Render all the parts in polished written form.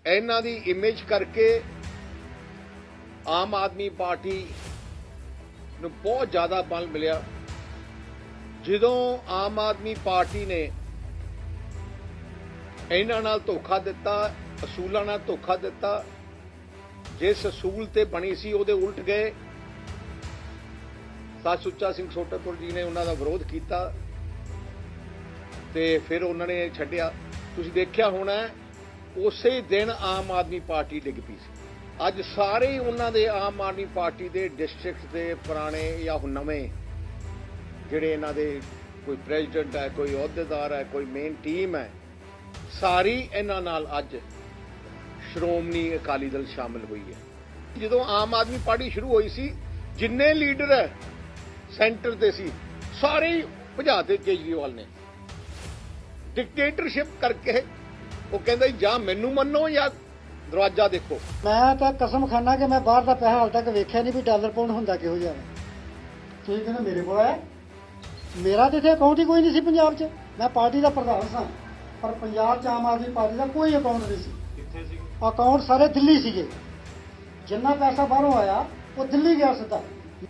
ਇਹਨਾਂ ਦੀ ਇਮੇਜ ਕਰਕੇ ਆਮ ਆਦਮੀ ਪਾਰਟੀ ਨੂੰ ਬਹੁਤ ਜ਼ਿਆਦਾ ਬਲ ਮਿਲਿਆ। ਜਦੋਂ ਆਮ ਆਦਮੀ ਪਾਰਟੀ ਨੇ ਇਹਨਾਂ ਨਾਲ ਧੋਖਾ ਦਿੱਤਾ, ਅਸੂਲਾਂ ਨਾਲ ਧੋਖਾ ਦਿੱਤਾ, ਜਿਸ ਅਸੂਲ ਤੇ ਬਣੀ ਸੀ ਉਹਦੇ ਉਲਟ ਗਏ। ਸਾਧ ਸੁੱਚਾ ਸਿੰਘ ਛੋਟੇਪੁਰ ਜੀ ਨੇ ਉਹਨਾਂ ਦਾ ਵਿਰੋਧ ਕੀਤਾ ਤੇ ਫਿਰ ਉਹਨਾਂ ਨੇ ਛੱਡਿਆ। ਤੁਸੀਂ ਦੇਖਿਆ ਹੋਣਾ ਉਸੇ ਦਿਨ ਆਮ ਆਦਮੀ ਪਾਰਟੀ ਡਿੱਗ ਪਈ ਸੀ। ਅੱਜ ਸਾਰੇ ਹੀ ਉਹਨਾਂ ਦੇ ਆਮ ਆਦਮੀ ਪਾਰਟੀ ਦੇ ਡਿਸਟ੍ਰਿਕਟ ਦੇ ਪੁਰਾਣੇ ਜਾਂ ਨਵੇਂ ਜਿਹੜੇ ਇਹਨਾਂ ਦੇ ਕੋਈ ਪ੍ਰੈਜ਼ੀਡੈਂਟ ਹੈ, ਕੋਈ ਅਹੁਦੇਦਾਰ ਹੈ, ਕੋਈ ਮੇਨ ਟੀਮ ਹੈ, ਸਾਰੀ ਇਹਨਾਂ ਨਾਲ ਅੱਜ ਸ਼੍ਰੋਮਣੀ ਅਕਾਲੀ ਦਲ ਸ਼ਾਮਿਲ ਹੋਈ ਹੈ। ਜਦੋਂ ਆਮ ਆਦਮੀ ਪਾਰਟੀ ਸ਼ੁਰੂ ਹੋਈ ਸੀ, ਜਿੰਨੇ ਲੀਡਰ ਹੈ ਸੈਂਟਰ ਦੇ ਸੀ ਸਾਰੇ ਹੀ ਭਜਾ ਦਿੱਤੇ ਕੇਜਰੀਵਾਲ ਨੇ। ਡਿਕਟੇਟਰਸ਼ਿਪ ਕਰਕੇ ਉਹ ਕਹਿੰਦਾ ਜਾਂ ਮੈਨੂੰ ਮੰਨੋ ਜਾਂ ਦਰਵਾਜ਼ਾ ਦੇਖੋ। ਮੈਂ ਤਾਂ ਕਸਮ ਖਾਨਾ ਕਿ ਮੈਂ ਬਾਹਰ ਦਾ ਪੈਸਾ ਹਾਲ ਤੱਕ ਵੇਖਿਆ ਨਹੀਂ ਵੀ ਡਾਲਰ ਪਾਉਂਡ ਹੁੰਦਾ ਕਿਹੋ ਜਿਹਾ। ਤੁਸੀਂ ਕਹਿੰਦੇ ਮੇਰੇ ਕੋਲ ਆਇਆ, ਮੇਰਾ ਤੇ ਇੱਥੇ ਅਕਾਊਂਟ ਹੀ ਕੋਈ ਨਹੀਂ ਸੀ ਪੰਜਾਬ 'ਚ। ਮੈਂ ਪਾਰਟੀ ਦਾ ਪ੍ਰਧਾਨ ਸਾਂ, ਪਰ ਪੰਜਾਬ 'ਚ ਆਮ ਆਦਮੀ ਪਾਰਟੀ ਦਾ ਕੋਈ ਅਕਾਊਂਟ ਨਹੀਂ ਸੀ। ਕਿੱਥੇ ਸੀ? ਅਕਾਊਂਟ ਸਾਰੇ ਦਿੱਲੀ ਸੀਗੇ। ਜਿੰਨਾ ਪੈਸਾ ਬਾਹਰੋਂ ਆਇਆ ਉਹ ਦਿੱਲੀ ਗਿਆ ਸਿੱਧਾ।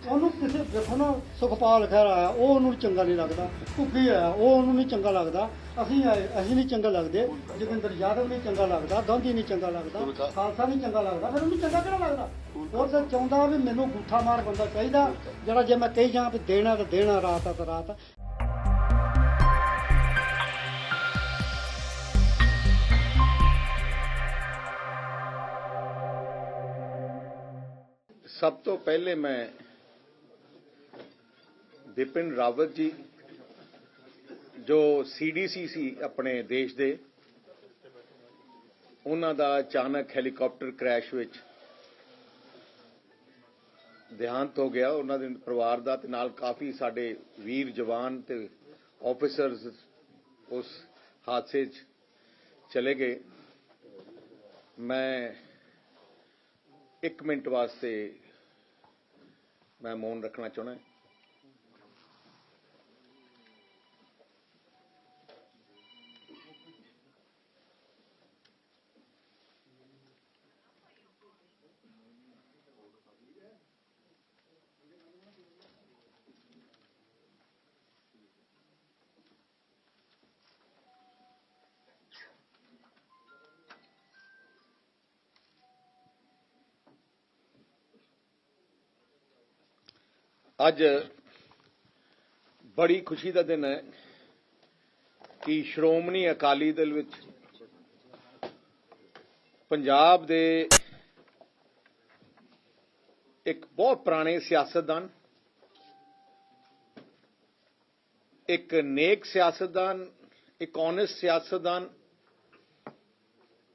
ਉਹਨੂੰ ਕਿਸੇ ਦੇਖੋ ਨਾ, ਸੁਖਪਾਲ ਖਹਿਰਾ ਆਇਆ ਉਹ ਉਹਨੂੰ ਚੰਗਾ ਨਹੀਂ ਲੱਗਦਾ, ਘੁੱਗੀ ਆਇਆ ਉਹ ਉਹਨੂੰ ਨਹੀਂ ਚੰਗਾ ਲੱਗਦਾ, ਅਸੀਂ ਆਏ ਅਸੀਂ ਨਹੀਂ ਚੰਗਾ ਲੱਗਦੇ, ਜੋਗਿੰਦਰ ਯਾਦਵ ਨਹੀਂ ਚੰਗਾ ਲੱਗਦਾ, ਗਾਂਧੀ ਨਹੀਂ ਚੰਗਾ ਲੱਗਦਾ, ਖਾਲਸਾ ਨਹੀਂ ਚੰਗਾ ਲੱਗਦਾ, ਫਿਰ ਉਹਨੂੰ ਚੰਗਾ ਕਿਹੜਾ ਲੱਗਦਾ? ਉਹ ਤਾਂ ਚਾਹੁੰਦਾ ਵੀ ਮੈਨੂੰ ਗੂਠਾ ਮਾਰ ਬੰਦਾ ਚਾਹੀਦਾ, ਜਿਹੜਾ ਜੇ ਮੈਂ ਕਹੀ ਜਾਂ ਵੀ ਦੇਣਾ ਤਾਂ ਦੇਣਾ, ਰਾਤ ਆ ਤਾਂ ਰਾਤ। ਸਭ ਤੋਂ ਪਹਿਲੇ ਮੈਂ ਬਿਪਿਨ ਰਾਵਤ ਜੀ ਜੋ ਸੀਡੀਸੀ ਸੀ ਆਪਣੇ ਦੇਸ਼ ਦੇ, ਉਹਨਾਂ ਦਾ ਅਚਾਨਕ ਹੈਲੀਕਾਪਟਰ ਕ੍ਰੈਸ਼ ਵਿੱਚ ਦੇਹਾਂਤ ਹੋ ਗਿਆ, ਉਹਨਾਂ ਦੇ ਪਰਿਵਾਰ ਦਾ, ਤੇ ਨਾਲ ਕਾਫੀ ਸਾਡੇ ਵੀਰ ਜਵਾਨ ਤੇ ਆਫੀਸਰਸ ਉਸ ਹਾਦਸੇ 'ਚ ਚਲੇ ਗਏ। ਮੈਂ 1 ਮਿੰਟ ਵਾਸਤੇ ਮੈਂ ਮੌਨ ਰੱਖਣਾ ਚਾਹੁੰਦਾ। ਅੱਜ ਬੜੀ ਖੁਸ਼ੀ ਦਾ ਦਿਨ ਹੈ ਕਿ ਸ਼੍ਰੋਮਣੀ ਅਕਾਲੀ ਦਲ ਵਿੱਚ ਪੰਜਾਬ ਦੇ ਇੱਕ ਬਹੁਤ ਪੁਰਾਣੇ ਸਿਆਸਤਦਾਨ, ਇੱਕ ਨੇਕ ਸਿਆਸਤਦਾਨ, ਇੱਕ ਓਨੈਸਟ ਸਿਆਸਤਦਾਨ,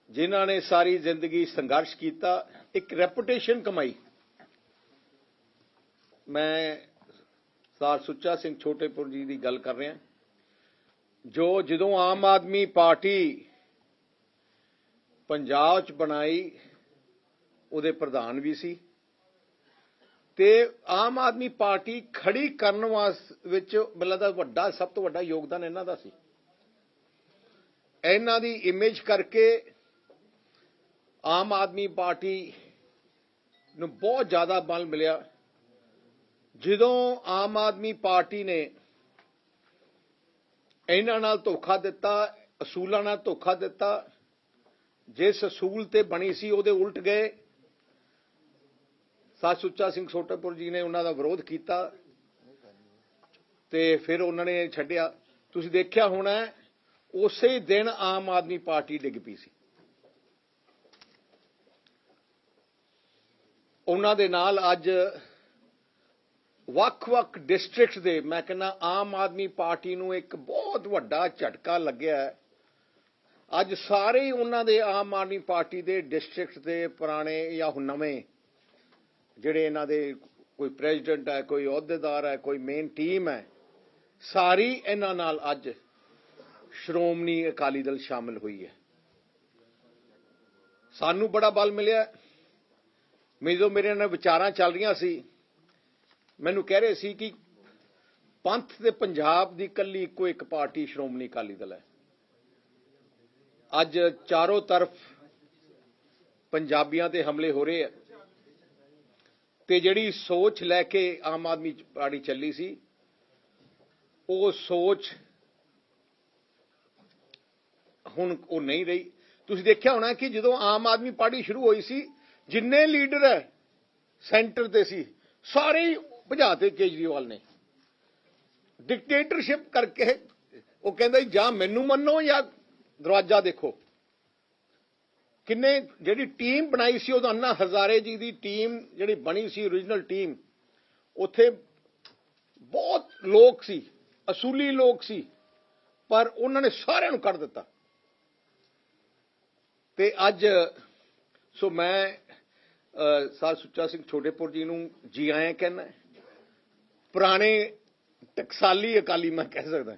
ਜਿਨ੍ਹਾਂ ਨੇ ਸਾਰੀ ਜ਼ਿੰਦਗੀ ਸੰਘਰਸ਼ ਕੀਤਾ, ਇੱਕ ਰੈਪੂਟੇਸ਼ਨ ਕਮਾਈ। ਮੈਂ ਸਾਧ ਸੁੱਚਾ ਸਿੰਘ ਛੋਟੇਪੁਰ ਜੀ ਦੀ ਗੱਲ ਕਰ ਰਿਹਾ, ਜੋ ਜਦੋਂ ਆਮ ਆਦਮੀ ਪਾਰਟੀ ਪੰਜਾਬ 'ਚ ਬਣਾਈ ਉਹਦੇ ਪ੍ਰਧਾਨ ਵੀ ਸੀ, ਤੇ ਆਮ ਆਦਮੀ ਪਾਰਟੀ ਖੜੀ ਕਰਨ ਵਿੱਚ ਮੈਨੂੰ ਲੱਗਦਾ ਵੱਡਾ, ਸਭ ਤੋਂ ਵੱਡਾ ਯੋਗਦਾਨ ਇਹਨਾਂ ਦਾ ਸੀ। ਇਹਨਾਂ ਦੀ ਇਮੇਜ ਕਰਕੇ ਆਮ ਆਦਮੀ ਪਾਰਟੀ ਨੂੰ ਬਹੁਤ ਜ਼ਿਆਦਾ ਬਲ ਮਿਲਿਆ। ਜਦੋਂ ਆਮ ਆਦਮੀ ਪਾਰਟੀ ਨੇ ਇਹਨਾਂ ਨਾਲ ਧੋਖਾ ਦਿੱਤਾ, ਅਸੂਲਾਂ ਨਾਲ ਧੋਖਾ ਦਿੱਤਾ, ਜਿਸ ਅਸੂਲ ਤੇ ਬਣੀ ਸੀ ਉਹਦੇ ਉਲਟ ਗਏ। ਸਾਧ ਸੁੱਚਾ ਸਿੰਘ ਛੋਟੇਪੁਰ ਜੀ ਨੇ ਉਹਨਾਂ ਦਾ ਵਿਰੋਧ ਕੀਤਾ ਤੇ ਫਿਰ ਉਹਨਾਂ ਨੇ ਛੱਡਿਆ। ਤੁਸੀਂ ਦੇਖਿਆ ਹੋਣਾ ਉਸੇ ਦਿਨ ਆਮ ਆਦਮੀ ਪਾਰਟੀ ਡਿੱਗ ਪਈ ਸੀ। ਉਹਨਾਂ ਦੇ ਨਾਲ ਅੱਜ ਵੱਖ-ਵੱਖ ਡਿਸਟ੍ਰਿਕਟ ਦੇ, ਮੈਂ ਕਹਿੰਦਾ ਆਮ ਆਦਮੀ ਪਾਰਟੀ ਨੂੰ ਇੱਕ ਬਹੁਤ ਵੱਡਾ ਝਟਕਾ ਲੱਗਿਆ। ਅੱਜ ਸਾਰੇ ਹੀ ਉਹਨਾਂ ਦੇ ਆਮ ਆਦਮੀ ਪਾਰਟੀ ਦੇ ਡਿਸਟ੍ਰਿਕਟ ਦੇ ਪੁਰਾਣੇ ਜਾਂ ਨਵੇਂ ਜਿਹੜੇ ਇਹਨਾਂ ਦੇ ਕੋਈ ਪ੍ਰੈਜ਼ੀਡੈਂਟ ਹੈ, ਕੋਈ ਅਹੁਦੇਦਾਰ ਹੈ, ਕੋਈ ਮੇਨ ਟੀਮ ਹੈ, ਸਾਰੀ ਇਹਨਾਂ ਨਾਲ ਅੱਜ ਸ਼੍ਰੋਮਣੀ ਅਕਾਲੀ ਦਲ ਸ਼ਾਮਿਲ ਹੋਈ ਹੈ। ਸਾਨੂੰ ਬੜਾ ਬਲ ਮਿਲਿਆ। ਜਦੋਂ ਮੇਰੇ ਨਾਲ ਵਿਚਾਰਾਂ ਚੱਲ ਰਹੀਆਂ ਸੀ, ਮੈਨੂੰ ਕਹਿ ਰਹੇ ਸੀ ਕਿ ਪੰਥ ਤੇ ਪੰਜਾਬ ਦੀ ਇਕੱਲੀ ਇੱਕੋ ਇੱਕ ਪਾਰਟੀ ਸ਼੍ਰੋਮਣੀ ਅਕਾਲੀ ਦਲ ਹੈ। ਅੱਜ ਚਾਰੋਂ ਤਰਫ ਪੰਜਾਬੀਆਂ ਤੇ ਹਮਲੇ ਹੋ ਰਹੇ ਆ ਤੇ ਜਿਹੜੀ ਸੋਚ ਲੈ ਕੇ ਆਮ ਆਦਮੀ ਪਾਰਟੀ ਚੱਲੀ ਸੀ ਉਹ ਸੋਚ ਹੁਣ ਉਹ ਨਹੀਂ ਰਹੀ। ਤੁਸੀਂ ਦੇਖਿਆ ਹੋਣਾ ਕਿ ਜਦੋਂ ਆਮ ਆਦਮੀ ਪਾਰਟੀ ਸ਼ੁਰੂ ਹੋਈ ਸੀ ਜਿੰਨੇ ਲੀਡਰ ਹੈ ਸੈਂਟਰ ਤੇ ਸੀ ਸਾਰੇ ਹੀ ਭਜਾਤੇ ਕੇਜਰੀਵਾਲ ਨੇ ਡਿਕਟੇਟਰਸ਼ਿਪ ਕਰਕੇ। ਉਹ ਕਹਿੰਦਾ ਜਾਂ ਮੈਨੂੰ ਮੰਨੋ ਜਾਂ ਦਰਵਾਜ਼ਾ ਦੇਖੋ। ਕਿੰਨੇ ਜਿਹੜੀ ਟੀਮ ਬਣਾਈ ਸੀ ਉਹ ਅੰਨਾ ਹਜ਼ਾਰੇ ਜੀ ਦੀ ਟੀਮ ਜਿਹੜੀ ਬਣੀ ਸੀ ਓਰੀਜਨਲ ਟੀਮ ਉੱਥੇ ਬਹੁਤ ਲੋਕ ਸੀ ਅਸੂਲੀ ਲੋਕ ਸੀ ਪਰ ਉਹਨਾਂ ਨੇ ਸਾਰਿਆਂ ਨੂੰ ਕੱਢ ਦਿੱਤਾ। ਤੇ ਅੱਜ ਸੋ ਮੈਂ ਸਰ ਸੁੱਚਾ ਸਿੰਘ ਛੋਟੇਪੁਰ ਜੀ ਨੂੰ ਜੀ ਆਇਆਂ ਕਹਿੰਦਾ। ਪੁਰਾਣੇ ਟਕਸਾਲੀ ਅਕਾਲੀ ਮੈਂ ਕਹਿ ਸਕਦਾ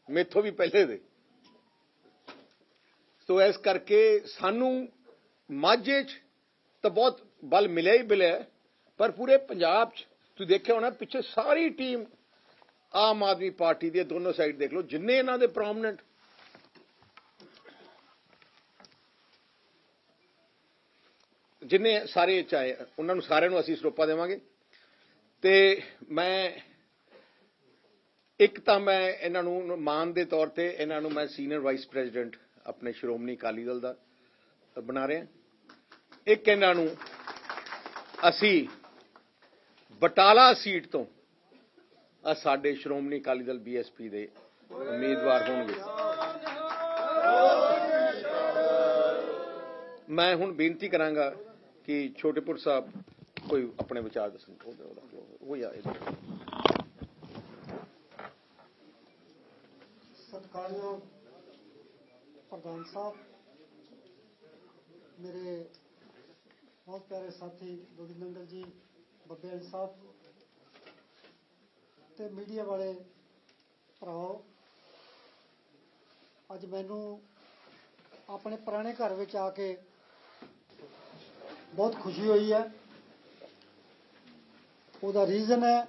ਮੇਥੋਂ ਵੀ ਪਹਿਲੇ ਦੇ। ਸੋ ਇਸ ਕਰਕੇ ਸਾਨੂੰ ਮਾਝੇ 'ਚ ਤਾਂ ਬਹੁਤ ਬਲ ਮਿਲਿਆ ਹੀ ਮਿਲਿਆ ਪਰ ਪੂਰੇ ਪੰਜਾਬ 'ਚ ਤੁਸੀਂ ਦੇਖਿਆ ਹੋਣਾ ਪਿੱਛੇ ਸਾਰੀ ਟੀਮ ਆਮ ਆਦਮੀ ਪਾਰਟੀ ਦੀ ਦੋਨੋਂ ਸਾਈਡ ਦੇਖ ਲਓ ਜਿੰਨੇ ਇਹਨਾਂ ਦੇ ਪ੍ਰੋਮਿਨੈਂਟ ਜਿੰਨੇ ਸਾਰੇ ਚਾਹੇ ਉਹਨਾਂ ਨੂੰ ਸਾਰਿਆਂ ਨੂੰ ਅਸੀਂ ਸਰੋਪਾ ਦੇਵਾਂਗੇ। ਤੇ ਮੈਂ ਇੱਕ ਤਾਂ ਮੈਂ ਇਹਨਾਂ ਨੂੰ ਮਾਨ ਦੇ ਤੌਰ ਤੇ ਇਹਨਾਂ ਨੂੰ ਮੈਂ ਸੀਨੀਅਰ ਵਾਈਸ ਪ੍ਰੈਜ਼ੀਡੈਂਟ ਆਪਣੇ ਸ਼੍ਰੋਮਣੀ ਅਕਾਲੀ ਦਲ ਦਾ ਬਣਾ ਰਿਹਾ। ਇੱਕ ਇਹਨਾਂ ਨੂੰ ਅਸੀਂ ਬਟਾਲਾ ਸੀਟ ਤੋਂ ਸਾਡੇ ਸ਼੍ਰੋਮਣੀ ਅਕਾਲੀ ਦਲ ਬੀਐਸਪੀ ਦੇ ਉਮੀਦਵਾਰ ਹੋਣਗੇ। ਮੈਂ ਹੁਣ ਬੇਨਤੀ ਕਰਾਂਗਾ ਕਿ ਛੋਟੇਪੁਰ ਸਾਹਿਬ ਕੋਈ ਆਪਣੇ ਵਿਚਾਰ ਦੱਸਣ। ਉਹ ਯਾਰ ਸਤਿਕਾਰਯੋਗ ਪ੍ਰਧਾਨ ਸਾਹਿਬ, ਮੇਰੇ ਬਹੁਤ ਪਿਆਰੇ ਸਾਥੀ ਗੋਬਿੰਦਰ ਜੀ, ਬੱਬੇ ਸਾਹਿਬ ਤੇ ਮੀਡੀਆ ਵਾਲੇ ਭਰਾਓ, ਅੱਜ ਮੈਨੂੰ ਆਪਣੇ ਪੁਰਾਣੇ ਘਰ ਵਿੱਚ ਆ ਕੇ ਬਹੁਤ ਖੁਸ਼ੀ ਹੋਈ ਹੈ। ਉਹਦਾ ਰੀਜ਼ਨ ਹੈ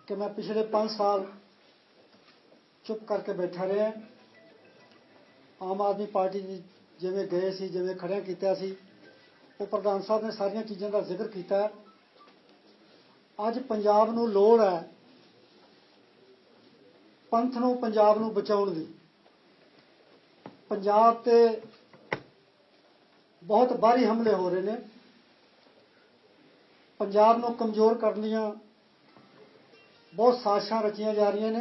ਕਿ ਮੈਂ ਪਿਛਲੇ 5 ਸਾਲ ਚੁੱਪ ਕਰਕੇ ਬੈਠਾ ਰਿਹਾ। ਆਮ ਆਦਮੀ ਪਾਰਟੀ ਦੀ ਜਿਵੇਂ ਗਏ ਸੀ, ਜਿਵੇਂ ਖੜਿਆ ਕੀਤਾ ਸੀ, ਉਹ ਪ੍ਰਧਾਨ ਸਾਹਿਬ ਨੇ ਸਾਰੀਆਂ ਚੀਜ਼ਾਂ ਦਾ ਜ਼ਿਕਰ ਕੀਤਾ। ਅੱਜ ਪੰਜਾਬ ਨੂੰ ਲੋੜ ਹੈ ਪੰਥ ਨੂੰ, ਪੰਜਾਬ ਨੂੰ ਬਚਾਉਣ ਦੀ। ਪੰਜਾਬ ਤੇ ਬਹੁਤ ਬਾਹਰੀ ਹਮਲੇ ਹੋ ਰਹੇ ਨੇ। ਪੰਜਾਬ ਨੂੰ ਕਮਜ਼ੋਰ ਕਰਨ ਦੀਆਂ ਬਹੁਤ ਸਾਜ਼ਿਸ਼ਾਂ ਰਚੀਆਂ ਜਾ ਰਹੀਆਂ ਨੇ।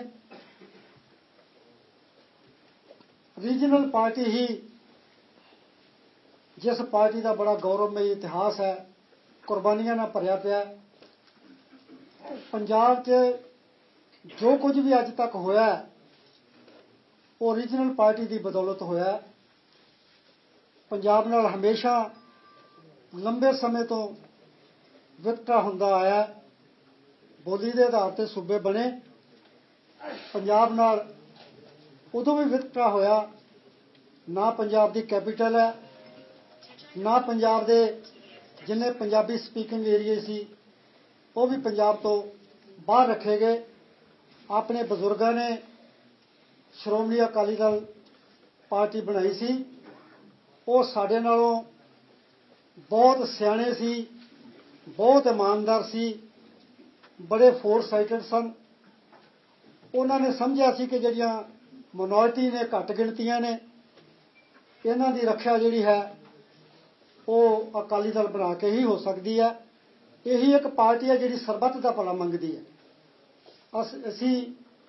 ਰੀਜਨਲ ਪਾਰਟੀ ਹੀ ਜਿਸ ਪਾਰਟੀ ਦਾ ਬੜਾ ਗੌਰਵਮਈ ਇਤਿਹਾਸ ਹੈ, ਕੁਰਬਾਨੀਆਂ ਨਾਲ ਭਰਿਆ ਪਿਆ, ਪੰਜਾਬ 'ਚ ਜੋ ਕੁਝ ਵੀ ਅੱਜ ਤੱਕ ਹੋਇਆ ਉਹ ਰੀਜਨਲ ਪਾਰਟੀ ਦੀ ਬਦੌਲਤ ਹੋਇਆ। ਪੰਜਾਬ ਨਾਲ ਹਮੇਸ਼ਾ ਲੰਬੇ ਸਮੇਂ ਤੋਂ ਵਿਤਕਰਾ ਹੁੰਦਾ ਆਇਆ। ਬੋਲੀ ਦੇ ਆਧਾਰ ਤੇ ਸੂਬੇ ਬਣੇ। ਪੰਜਾਬ ਨਾਲ ਉਦੋਂ ਵੀ ਵਿਤਕਰਾ ਹੋਇਆ। ਨਾ ਪੰਜਾਬ ਦੀ ਕੈਪੀਟਲ ਹੈ, ਨਾ ਪੰਜਾਬ ਦੇ ਜਿੰਨੇ ਪੰਜਾਬੀ ਸਪੀਕਿੰਗ ਏਰੀਏ ਸੀ ਉਹ ਵੀ ਪੰਜਾਬ ਤੋਂ ਬਾਹਰ ਰੱਖੇ ਗਏ। ਆਪਣੇ ਬਜ਼ੁਰਗਾਂ ਨੇ ਸ਼੍ਰੋਮਣੀ ਅਕਾਲੀ ਦਲ ਪਾਰਟੀ ਬਣਾਈ ਸੀ। ਉਹ ਸਾਡੇ ਨਾਲੋਂ ਬਹੁਤ ਸਿਆਣੇ ਸੀ, ਬਹੁਤ ਇਮਾਨਦਾਰ ਸੀ, ਬੜੇ ਫੋਰਸਾਈਟਡ ਸਨ। ਉਹਨਾਂ ਨੇ ਸਮਝਿਆ ਸੀ ਕਿ ਜਿਹੜੀਆਂ ਮਿਨੋਰਿਟੀ ਨੇ, ਘੱਟ ਗਿਣਤੀਆਂ ਨੇ, ਇਹਨਾਂ ਦੀ ਰੱਖਿਆ ਜਿਹੜੀ ਹੈ ਉਹ ਅਕਾਲੀ ਦਲ ਬਣਾ ਕੇ ਹੀ ਹੋ ਸਕਦੀ ਹੈ। ਇਹੀ ਇੱਕ ਪਾਰਟੀ ਹੈ ਜਿਹੜੀ ਸਰਬੱਤ ਦਾ ਭਲਾ ਮੰਗਦੀ ਹੈ। ਅਸੀਂ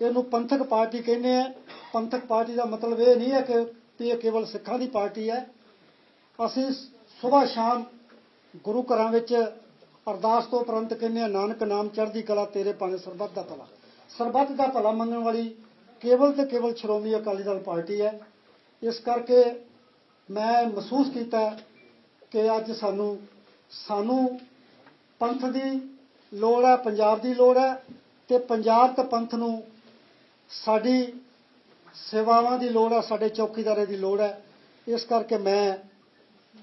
ਇਹਨੂੰ ਪੰਥਕ ਪਾਰਟੀ ਕਹਿੰਦੇ ਹਾਂ। ਪੰਥਕ ਪਾਰਟੀ ਦਾ ਮਤਲਬ ਇਹ ਨਹੀਂ ਹੈ ਕਿ ਇਹ ਕੇਵਲ ਸਿੱਖਾਂ ਦੀ ਪਾਰਟੀ ਹੈ। ਅਸੀਂ ਸੁਬਾਹ ਸ਼ਾਮ ਗੁਰੂ ਘਰਾਂ ਵਿੱਚ ਅਰਦਾਸ ਤੋਂ ਉਪਰੰਤ ਕਹਿੰਦੇ ਹਾਂ, ਨਾਨਕ ਨਾਮ ਚੜ੍ਹਦੀ ਕਲਾ ਤੇਰੇ ਭਾਣੇ ਸਰਬੱਤ ਦਾ ਭਲਾ। ਸਰਬੱਤ ਦਾ ਭਲਾ ਮੰਗਣ ਵਾਲੀ ਕੇਵਲ ਤੇ ਕੇਵਲ ਸ਼੍ਰੋਮਣੀ ਅਕਾਲੀ ਦਲ ਪਾਰਟੀ ਹੈ। ਇਸ ਕਰਕੇ ਮੈਂ ਮਹਿਸੂਸ ਕੀਤਾ ਕਿ ਅੱਜ ਸਾਨੂੰ ਪੰਥ ਦੀ ਲੋੜ ਹੈ, ਪੰਜਾਬ ਦੀ ਲੋੜ ਹੈ ਤੇ ਪੰਜਾਬ ਤੇ ਪੰਥ ਨੂੰ ਸਾਡੀ ਸੇਵਾਵਾਂ ਦੀ ਲੋੜ ਹੈ, ਸਾਡੇ ਚੌਕੀਦਾਰੇ ਦੀ ਲੋੜ ਹੈ। ਇਸ ਕਰਕੇ ਮੈਂ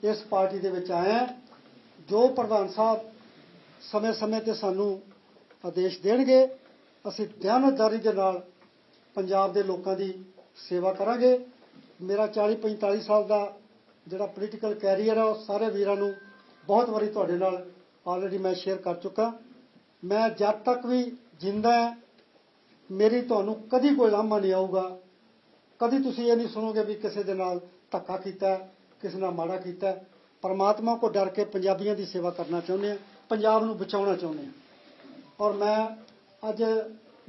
ਇਸ ਪਾਰਟੀ ਦੇ ਵਿੱਚ ਆਇਆ। ਜੋ ਪ੍ਰਧਾਨ ਸਾਹਿਬ ਸਮੇਂ-ਸਮੇਂ ਤੇ ਸਾਨੂੰ ਆਦੇਸ਼ ਦੇਣਗੇ, ਅਸੀਂ ਦਿਆਨਤਦਾਰੀ ਦੇ ਨਾਲ ਪੰਜਾਬ ਦੇ ਲੋਕਾਂ ਦੀ ਸੇਵਾ ਕਰਾਂਗੇ। ਮੇਰਾ 40-45 ਸਾਲ ਦਾ ਜਿਹੜਾ ਪੋਲੀਟੀਕਲ ਕੈਰੀਅਰ ਆ ਉਹ ਸਾਰੇ ਵੀਰਾਂ ਨੂੰ ਬਹੁਤ ਵਾਰੀ ਤੁਹਾਡੇ ਨਾਲ ਆਲਰੇਡੀ ਮੈਂ ਸ਼ੇਅਰ ਕਰ ਚੁੱਕਾ। ਮੈਂ ਜਦ ਤੱਕ ਵੀ ਜਿੰਦਾ ਹਾਂ ਮੇਰੀ ਤੁਹਾਨੂੰ ਕਦੀ ਕੋਈ ਲਾਂਭਾ ਨਹੀਂ ਆਊਗਾ। ਕਦੀ ਤੁਸੀਂ ਇਹ ਨਹੀਂ ਸੁਣੋਗੇ ਵੀ ਕਿਸੇ ਦੇ ਨਾਲ ਧੱਕਾ ਕੀਤਾ, ਕਿਸੇ ਨਾਲ ਮਾੜਾ ਕੀਤਾ। ਪਰਮਾਤਮਾ ਕੋ ਡਰ ਕੇ ਪੰਜਾਬੀਆਂ ਦੀ ਸੇਵਾ ਕਰਨਾ ਚਾਹੁੰਦੇ ਹਾਂ, ਪੰਜਾਬ ਨੂੰ ਬਚਾਉਣਾ ਚਾਹੁੰਦੇ ਹਾਂ। ਔਰ ਮੈਂ ਅੱਜ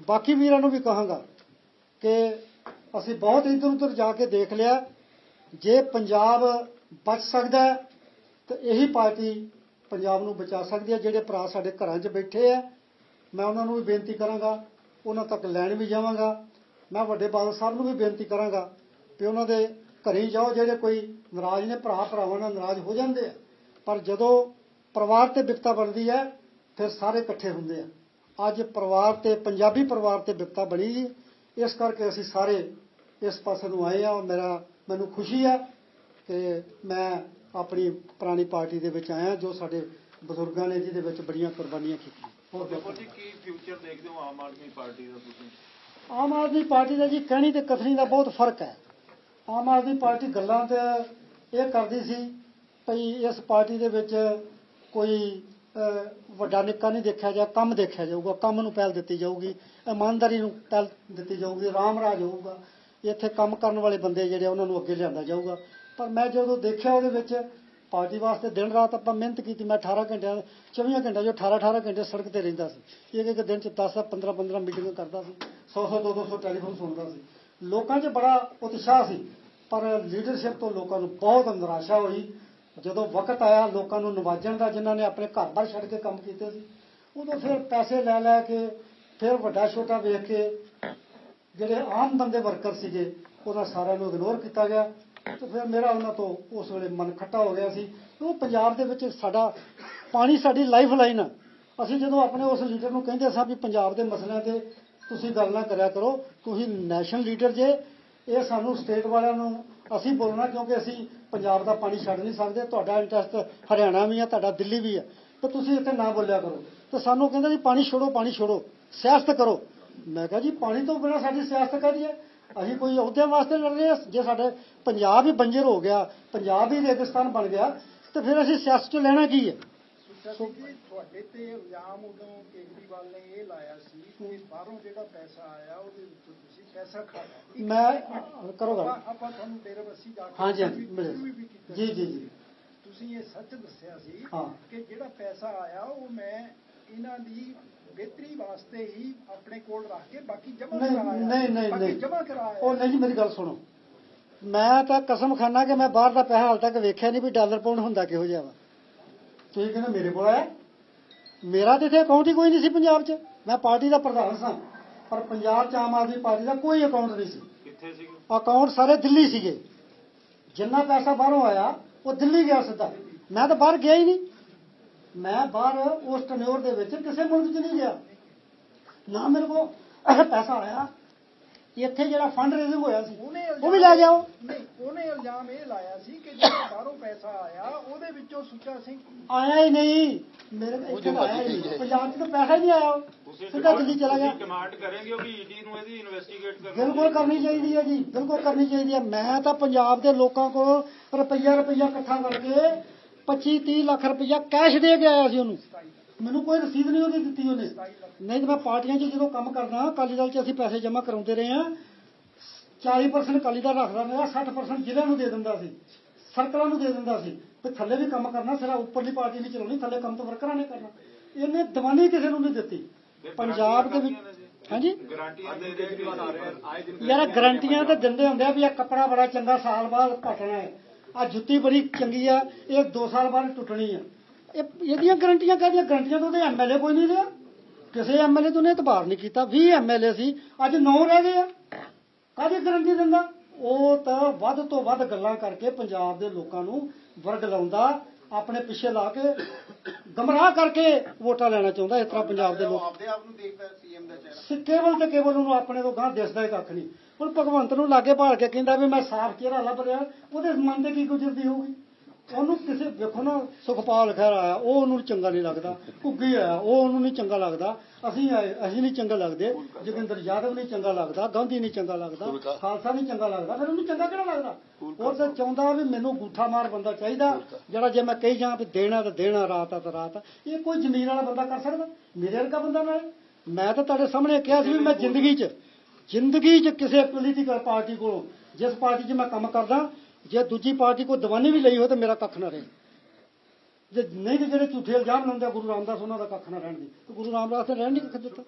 ਬਾਕੀ ਵੀਰਾਂ ਨੂੰ ਵੀ ਕਹਾਂਗਾ ਕਿ ਅਸੀਂ ਬਹੁਤ ਇੱਧਰ ਉੱਧਰ ਜਾ ਕੇ ਦੇਖ ਲਿਆ, ਜੇ ਪੰਜਾਬ ਬਚ ਸਕਦਾ ਹੈ ਤਾਂ ਇਹੀ ਪਾਰਟੀ ਪੰਜਾਬ ਨੂੰ ਬਚਾ ਸਕਦੀ ਹੈ। ਜਿਹੜੇ ਭਰਾ ਸਾਡੇ ਘਰਾਂ 'ਚ ਬੈਠੇ ਆ, ਮੈਂ ਉਹਨਾਂ ਨੂੰ ਵੀ ਬੇਨਤੀ ਕਰਾਂਗਾ, ਉਹਨਾਂ ਤੱਕ ਲੈਣ ਵੀ ਜਾਵਾਂਗਾ। ਮੈਂ ਵੱਡੇ ਬਾਦਲ ਸਾਹਿਬ ਨੂੰ ਵੀ ਬੇਨਤੀ ਕਰਾਂਗਾ ਕਿ ਉਹਨਾਂ ਦੇ ਘਰੇ ਜਾਓ। ਜਿਹੜੇ ਕੋਈ ਨਾਰਾਜ਼ ਨੇ, ਭਰਾਵਾਂ ਨਾਲ ਨਾਰਾਜ਼ ਹੋ ਜਾਂਦੇ ਆ, ਪਰ ਜਦੋਂ ਪਰਿਵਾਰ ਤੇ ਬਿਪਤਾ ਬਣਦੀ ਹੈ ਫਿਰ ਸਾਰੇ ਇਕੱਠੇ ਹੁੰਦੇ ਆ। ਅੱਜ ਪਰਿਵਾਰ ਤੇ ਪੰਜਾਬੀ ਪਰਿਵਾਰ ਤੇ ਬਿਪਤਾ ਬਣੀ ਜੀ, ਇਸ ਕਰਕੇ ਅਸੀਂ ਸਾਰੇ ਇਸ ਪਾਸੇ ਨੂੰ ਆਏ ਆ। ਔਰ ਮੈਨੂੰ ਖੁਸ਼ੀ ਹੈ ਕਿ ਮੈਂ ਆਪਣੀ ਪੁਰਾਣੀ ਪਾਰਟੀ ਦੇ ਵਿੱਚ ਆਇਆ, ਜੋ ਸਾਡੇ ਬਜ਼ੁਰਗਾਂ ਨੇ ਜਿਹਦੇ ਵਿੱਚ ਬੜੀਆਂ ਕੁਰਬਾਨੀਆਂ ਕੀਤੀਆਂ। ਹੋਰ ਜੀ ਕੀ ਫਿਊਚਰ ਦੇਖਦੇ ਹੋ ਆਮ ਆਦਮੀ ਪਾਰਟੀ ਦਾ ਤੁਸੀਂ? ਆਮ ਆਦਮੀ ਪਾਰਟੀ ਦਾ ਜੀ ਕਹਿਣੀ ਤੇ ਕਥਨੀ ਦਾ ਬਹੁਤ ਫਰਕ ਹੈ। ਆਮ ਆਦਮੀ ਪਾਰਟੀ ਗੱਲਾਂ ਤੇ ਇਹ ਕਰਦੀ ਸੀ ਭਈ ਇਸ ਪਾਰਟੀ ਦੇ ਵਿੱਚ ਕੋਈ ਵੱਡਾ ਨਿੱਕਾ ਨਹੀਂ ਦੇਖਿਆ ਜਾ, ਕੰਮ ਦੇਖਿਆ ਜਾਊਗਾ, ਕੰਮ ਨੂੰ ਪਹਿਲ ਦਿੱਤੀ ਜਾਊਗੀ, ਇਮਾਨਦਾਰੀ ਨੂੰ ਪਹਿਲ ਦਿੱਤੀ ਜਾਊਗੀ, ਰਾਮ ਰਾਜ ਹੋਊਗਾ, ਇੱਥੇ ਕੰਮ ਕਰਨ ਵਾਲੇ ਬੰਦੇ ਜਿਹੜੇ ਉਹਨਾਂ ਨੂੰ ਅੱਗੇ ਲਿਆਂਦਾ ਜਾਊਗਾ। ਪਰ ਮੈਂ ਜਦੋਂ ਦੇਖਿਆ ਉਹਦੇ ਵਿੱਚ ਪਾਰਟੀ ਵਾਸਤੇ ਦਿਨ ਰਾਤ ਆਪਾਂ ਮਿਹਨਤ ਕੀਤੀ। ਮੈਂ 18 ਘੰਟਿਆਂ 24 ਘੰਟਿਆਂ ਜੋ 18 ਘੰਟੇ ਸੜਕ ਤੇ ਰਹਿੰਦਾ ਸੀ। ਇੱਕ ਦਿਨ 'ਚ 10 15 ਮੀਟਿੰਗਾਂ ਕਰਦਾ ਸੀ, 100 200 ਟੈਲੀਫੋਨ ਸੁਣਦਾ ਸੀ। ਲੋਕਾਂ 'ਚ ਬੜਾ ਉਤਸ਼ਾਹ ਸੀ, ਪਰ ਲੀਡਰਸ਼ਿਪ ਤੋਂ ਲੋਕਾਂ ਨੂੰ ਬਹੁਤ ਨਿਰਾਸ਼ਾ ਹੋਈ। ਜਦੋਂ ਵਕਤ ਆਇਆ ਲੋਕਾਂ ਨੂੰ ਨਿਵਾਜਣ ਦਾ, ਜਿਨ੍ਹਾਂ ਨੇ ਆਪਣੇ ਘਰ-ਬਾਰ ਛੱਡ ਕੇ ਕੰਮ ਕੀਤੇ ਸੀ, ਉਦੋਂ ਫਿਰ ਪੈਸੇ ਲੈ ਕੇ, ਫਿਰ ਵੱਡਾ ਛੋਟਾ ਵੇਖ ਕੇ ਜਿਹੜੇ ਆਮ ਬੰਦੇ ਵਰਕਰ ਸੀਗੇ ਉਹਨਾਂ ਸਾਰਿਆਂ ਨੂੰ ਇਗਨੋਰ ਕੀਤਾ ਗਿਆ। ਤੇ ਫਿਰ ਮੇਰਾ ਉਹਨਾਂ ਤੋਂ ਉਸ ਵੇਲੇ ਮਨ ਖੱਟਾ ਹੋ ਗਿਆ ਸੀ। ਉਹ ਪੰਜਾਬ ਦੇ ਵਿੱਚ ਸਾਡਾ ਪਾਣੀ ਸਾਡੀ ਲਾਈਫ ਲਾਈਨ ਆ। ਅਸੀਂ ਜਦੋਂ ਆਪਣੇ ਉਸ ਲੀਡਰ ਨੂੰ ਕਹਿੰਦੇ ਸਾਂ ਵੀ ਪੰਜਾਬ ਦੇ ਮਸਲਿਆਂ ਤੇ ਤੁਸੀਂ ਗੱਲ ਨਾ ਕਰਿਆ ਕਰੋ, ਤੁਸੀਂ ਨੈਸ਼ਨਲ ਲੀਡਰ ਜੇ, ਇਹ ਸਾਨੂੰ ਸਟੇਟ ਵਾਲਿਆਂ ਨੂੰ ਅਸੀਂ ਬੋਲਣਾ, ਕਿਉਂਕਿ ਅਸੀਂ ਪੰਜਾਬ ਦਾ ਪਾਣੀ ਛੱਡ ਨਹੀਂ ਸਕਦੇ। ਤੁਹਾਡਾ ਇੰਟਰਸਟ ਹਰਿਆਣਾ ਵੀ ਆ, ਤੁਹਾਡਾ ਦਿੱਲੀ ਵੀ ਆ, ਤਾਂ ਤੁਸੀਂ ਇੱਥੇ ਨਾ ਬੋਲਿਆ ਕਰੋ। ਤਾਂ ਸਾਨੂੰ ਕਹਿੰਦੇ ਜੀ ਪਾਣੀ ਛੋੜੋ, ਸਿਆਸਤ ਕਰੋ। ਮੈਂ ਕਿਹਾ ਜੀ ਪਾਣੀ ਤੋਂ ਬਿਨਾਂ ਸਾਡੀ ਸਿਆਸਤ ਕਾਹਦੀ ਹੈ? ਅਸੀਂ ਕੋਈ ਅਹੁਦਿਆਂ ਵਾਸਤੇ ਲੜ ਰਹੇ ਹਾਂ? ਜੇ ਸਾਡੇ ਪੰਜਾਬ ਹੀ ਬੰਜਰ ਹੋ ਗਿਆ, ਪੰਜਾਬ ਹੀ ਰੇਗਿਸਤਾਨ ਬਣ ਗਿਆ, ਤਾਂ ਫਿਰ ਅਸੀਂ ਸਿਆਸਤ 'ਚ ਲੈਣਾ ਕੀ ਹੈ? ਤੁਹਾਡੇ ਤੇ ਇਲਜ਼ਾਮ ਉਦੋਂ ਕੇਜਰੀਵਾਲ ਨੇ ਇਹ ਲਾਇਆ ਸੀ ਕਿ ਬਾਹਰੋਂ ਜਿਹੜਾ ਪੈਸਾ ਆਇਆ ਉਹਦੇ ਵਿੱਚੋਂ ਤੁਸੀਂ ਪੈਸਾ ਖਾਇਆ। ਮੈਂ ਕਰੋਗਾ ਆਪਾਂ ਤੁਹਾਨੂੰ ਡੇਰੇ ਬੱਸੀ ਜਾ ਕੇ ਹਾਂਜੀ ਜੀ ਤੁਸੀਂ ਇਹ ਸੱਚ ਦੱਸਿਆ ਸੀ ਹਾਂ ਕਿ ਜਿਹੜਾ ਪੈਸਾ ਆਇਆ ਉਹ ਮੈਂ ਇਹਨਾਂ ਦੀ ਬਿਹਤਰੀ ਵਾਸਤੇ ਹੀ ਆਪਣੇ ਕੋਲ ਰੱਖ ਕੇ ਬਾਕੀ ਜਮ੍ਹਾਂ ਕਰਾਇਆ। ਨਹੀਂ ਜਮ੍ਹਾਂ ਕਰਾਇਆ। ਉਹ ਨਹੀਂ ਜੀ, ਮੇਰੀ ਗੱਲ ਸੁਣੋ। ਮੈਂ ਤਾਂ ਕਸਮ ਖਾਨਾ ਕਿ ਮੈਂ ਬਾਹਰ ਦਾ ਪੈਸਾ ਹਾਲ ਤੱਕ ਵੇਖਿਆ ਨਹੀਂ ਵੀ ਡਾਲਰ ਪਾਉਂਡ ਹੁੰਦਾ ਕਿਹੋ ਜਿਹਾ ਵਾ। ਤੁਸੀਂ ਕਹਿੰਦੇ ਮੇਰੇ ਕੋਲ ਆਇਆ, ਮੇਰਾ ਤਾਂ ਇੱਥੇ ਅਕਾਊਂਟ ਹੀ ਕੋਈ ਨਹੀਂ ਸੀ ਪੰਜਾਬ 'ਚ। ਮੈਂ ਪਾਰਟੀ ਦਾ ਪ੍ਰਧਾਨ ਸਾਂ, ਪਰ ਪੰਜਾਬ 'ਚ ਆਮ ਆਦਮੀ ਪਾਰਟੀ ਦਾ ਕੋਈ ਅਕਾਊਂਟ ਨਹੀਂ ਸੀ। ਕਿੱਥੇ ਸੀ? ਅਕਾਊਂਟ ਸਾਰੇ ਦਿੱਲੀ ਸੀਗੇ। ਜਿੰਨਾ ਪੈਸਾ ਬਾਹਰੋਂ ਆਇਆ ਉਹ ਦਿੱਲੀ ਗਿਆ ਸਿੱਧਾ। ਮੈਂ ਤਾਂ ਬਾਹਰ ਗਿਆ ਹੀ ਨਹੀਂ। ਮੈਂ ਬਾਹਰ ਉਸ ਟਨਿਓਰ ਦੇ ਵਿੱਚ ਕਿਸੇ ਮੁਲਕ 'ਚ ਨਹੀਂ ਗਿਆ, ਨਾ ਮੇਰੇ ਕੋਲ ਪੈਸਾ ਆਇਆ। ਇੱਥੇ ਜਿਹੜਾ ਫੰਡ ਰੇਜ਼ਿੰਗ ਹੋਇਆ ਸੀ ਉਹ ਵੀ ਲੈ ਜਾਓ। ਨਹੀਂ, ਉਹਨੇ ਇਲਜ਼ਾਮ ਇਹ ਲਾਇਆ ਸੀ ਕਿ ਜਿਹੜਾ ਬਾਹਰੋਂ ਪੈਸਾ ਆਇਆ ਉਹਦੇ ਵਿੱਚੋਂ ਸੁੱਚਾ ਸਿੰਘ ਆਇਆ ਹੀ ਨਹੀਂ। ਮੇਰੇ ਇੱਥੇ ਆਇਆ ਹੀ ਨਹੀਂ, ਪੰਜਾਬ 'ਚ ਤਾਂ ਪੈਸਾ ਹੀ ਨਹੀਂ ਆਇਆ, ਸਿੱਧਾ ਦਿੱਲੀ ਚਲਾ ਗਿਆ। ਕਮਾਂਡ ਕਰੇਂਗੇ ਵੀ ਈਡੀ ਨੂੰ ਇਹਦੀ ਇਨਵੈਸਟੀਗੇਟ ਕਰਨੀ ਬਿਲਕੁਲ ਕਰਨੀ ਚਾਹੀਦੀ ਹੈ ਜੀ, ਬਿਲਕੁਲ ਕਰਨੀ ਚਾਹੀਦੀ ਹੈ। ਮੈਂ ਤਾਂ ਪੰਜਾਬ ਦੇ ਲੋਕਾਂ ਕੋਲ ਰੁਪਈਆ ਇਕੱਠਾ ਕਰਕੇ 25-30 ਲੱਖ ਰੁਪਈਆ ਕੈਸ਼ ਦੇ ਕੇ ਆਇਆ ਸੀ ਉਹਨੂੰ। ਮੈਨੂੰ ਕੋਈ ਰਸੀਦ ਨਹੀਂ ਉਹਦੀ ਦਿੱਤੀ ਉਹਨੇ। ਨਹੀਂ ਤਾਂ ਮੈਂ ਪਾਰਟੀਆਂ 'ਚ ਜਦੋਂ ਕੰਮ ਕਰਦਾ, ਅਕਾਲੀ ਦਲ 'ਚ ਅਸੀਂ ਪੈਸੇ ਜਮ੍ਹਾਂ ਕਰਾਉਂਦੇ ਰਹੇ ਹਾਂ। 40% ਅਕਾਲੀ ਦਲ ਰੱਖਦਾ ਮੇਰਾ, 60% ਜ਼ਿਲ੍ਹਿਆਂ ਨੂੰ ਦੇ ਦਿੰਦਾ ਸੀ, ਸਰਕਲਾਂ ਨੂੰ ਦੇ ਦਿੰਦਾ ਸੀ। ਤੇ ਥੱਲੇ ਵੀ ਕੰਮ ਕਰਨਾ, ਸਿਰਾ ਉੱਪਰਲੀ ਪਾਰਟੀ ਨਹੀਂ ਚਲਾਉਣੀ, ਥੱਲੇ ਕੰਮ ਤਾਂ ਵਰਕਰਾਂ ਨੇ ਕਰਨਾ। ਇਹਨੇ ਦੀਵਾਨੀ ਕਿਸੇ ਨੂੰ ਨਹੀਂ ਦਿੱਤੀ ਪੰਜਾਬ ਦੇ ਵਿੱਚ। ਹਾਂਜੀ ਯਾਰ ਗਰੰਟੀਆਂ ਤਾਂ ਦਿੰਦੇ ਹੁੰਦੇ ਆ ਵੀ ਇਹ ਕੱਪੜਾ ਬੜਾ ਚੰਗਾ ਸਾਲ ਬਾਅਦ ਘਟਣਾ ਹੈ, ਆ ਜੁੱਤੀ ਬੜੀ ਚੰਗੀ ਆ, ਇਹ 2 ਸਾਲ ਬਾਅਦ ਟੁੱਟਣੀ ਆ। ਇਹਦੀਆਂ ਗਰੰਟੀਆਂ ਕਾਹਦੀਆਂ? ਗਰੰਟੀਆਂ ਤੋਂ ਉਹਦੇ ਐਮਐਲਏ ਕੋਈ ਨਹੀਂ ਰਿਹਾ, ਕਿਸੇ ਐਮਐਲਏ ਤੋਂ ਉਹਨੇ ਇਤਬਾਰ ਨਹੀਂ ਕੀਤਾ। 20 ਐਮਐਲਏ ਸੀ, ਅੱਜ 9 ਰਹਿ ਗਏ ਆ। ਕਾਹਦੀ ਗਰੰਟੀ ਦਿੰਦਾ? ਉਹ ਤਾਂ ਵੱਧ ਤੋਂ ਵੱਧ ਗੱਲਾਂ ਕਰਕੇ ਪੰਜਾਬ ਦੇ ਲੋਕਾਂ ਨੂੰ ਵਰਗਲਾਉਂਦਾ, ਆਪਣੇ ਪਿੱਛੇ ਲਾ ਕੇ ਗਮਰਾਹ ਕਰਕੇ ਵੋਟਾਂ ਲੈਣਾ ਚਾਹੁੰਦਾ। ਇਸ ਤਰ੍ਹਾਂ ਪੰਜਾਬ ਦੇ ਲੋਕ ਆਪਦੇ ਆਪ ਨੂੰ ਦੇਖਦਾ ਸੀਐਮ ਦਾ ਚਿਹਰਾ। ਕੇਵਲ ਤੇ ਕੇਵਲ ਉਹਨੂੰ ਆਪਣੇ ਤੋਂ ਗਾਂ ਦਿਸਦਾ ਹੀ ਕੱਖ ਨਹੀਂ। ਹੁਣ ਭਗਵੰਤ ਨੂੰ ਲਾਗੇ ਭਾਲ ਕੇ ਕਹਿੰਦਾ ਵੀ ਮੈਂ ਸਾਫ਼ ਚਿਹਰਾ ਲੱਭ ਰਿਹਾ, ਉਹਦੇ ਮਨ ਤੇ ਕੀ ਗੁਜ਼ਰਦੀ ਹੋਊਗੀ? ਉਹਨੂੰ ਕਿਸੇ ਵੇਖੋ ਨਾ ਸੁਖਪਾਲ ਖਹਿਰਾ ਆਇਆ, ਉਹ ਉਹਨੂੰ ਚੰਗਾ ਨਹੀਂ ਲੱਗਦਾ। ਘੁੱਗੀ ਆਇਆ, ਉਹ ਉਹਨੂੰ ਨਹੀਂ ਚੰਗਾ ਲੱਗਦਾ। ਅਸੀਂ ਨਹੀਂ ਚੰਗਾ ਲੱਗਦੇ। ਜੋਗਿੰਦਰ ਯਾਦਵ ਨਹੀਂ ਚੰਗਾ ਲੱਗਦਾ, ਗਾਂਧੀ ਨਹੀਂ ਚੰਗਾ ਲੱਗਦਾ, ਖਾਲਸਾ ਨਹੀਂ ਚੰਗਾ ਲੱਗਦਾ, ਫਿਰ ਉਹਨੂੰ ਚੰਗਾ ਕਿਹੜਾ ਲੱਗਦਾ? ਉਹ ਤਾਂ ਚਾਹੁੰਦਾ ਵੀ ਮੈਨੂੰ ਗੂਠਾ ਮਾਰ ਬੰਦਾ ਚਾਹੀਦਾ, ਜਿਹੜਾ ਜੇ ਮੈਂ ਕਹੀ ਜਾਂ ਵੀ ਦੇਣਾ ਤਾਂ ਦੇਣਾ, ਰਾਤ ਆ ਤਾਂ ਰਾਤ ਆ। ਇਹ ਕੋਈ ਜ਼ਮੀਨ ਵਾਲਾ ਬੰਦਾ ਕਰ ਸਕਦਾ? ਮੇਰੇ ਵਰਗਾ ਬੰਦਾ ਨਾਲ। ਮੈਂ ਤਾਂ ਤੁਹਾਡੇ ਸਾਹਮਣੇ ਕਿਹਾ ਸੀ ਵੀ ਮੈਂ ਜ਼ਿੰਦਗੀ 'ਚ ਕਿਸੇ ਪੋਲੀਟੀਕਲ ਪਾਰਟੀ ਕੋਲੋਂ, ਜਿਸ ਪਾਰਟੀ 'ਚ ਮੈਂ ਕੰਮ ਕਰਦਾ, ਜੇ ਦੂਜੀ ਪਾਰਟੀ ਕੋਈ ਦੀਵਾਨੀ ਵੀ ਲਈ ਹੋ ਤਾਂ ਮੇਰਾ ਕੱਖ ਨਾ ਰਹੇ। ਜੇ ਨਹੀਂ ਤੇ ਜਿਹੜੇ ਝੂਠੇ ਇਲਜ਼ਾਮ ਲਾਉਂਦੇ ਗੁਰੂ ਰਾਮਦਾਸ ਉਹਨਾਂ ਦਾ ਕੱਖ ਨਾ ਰਹਿਣ ਦੀ, ਗੁਰੂ ਰਾਮਦਾਸ ਨੇ ਰਹਿਣ ਨਹੀਂ ਕੱਖ ਦਿੱਤਾ।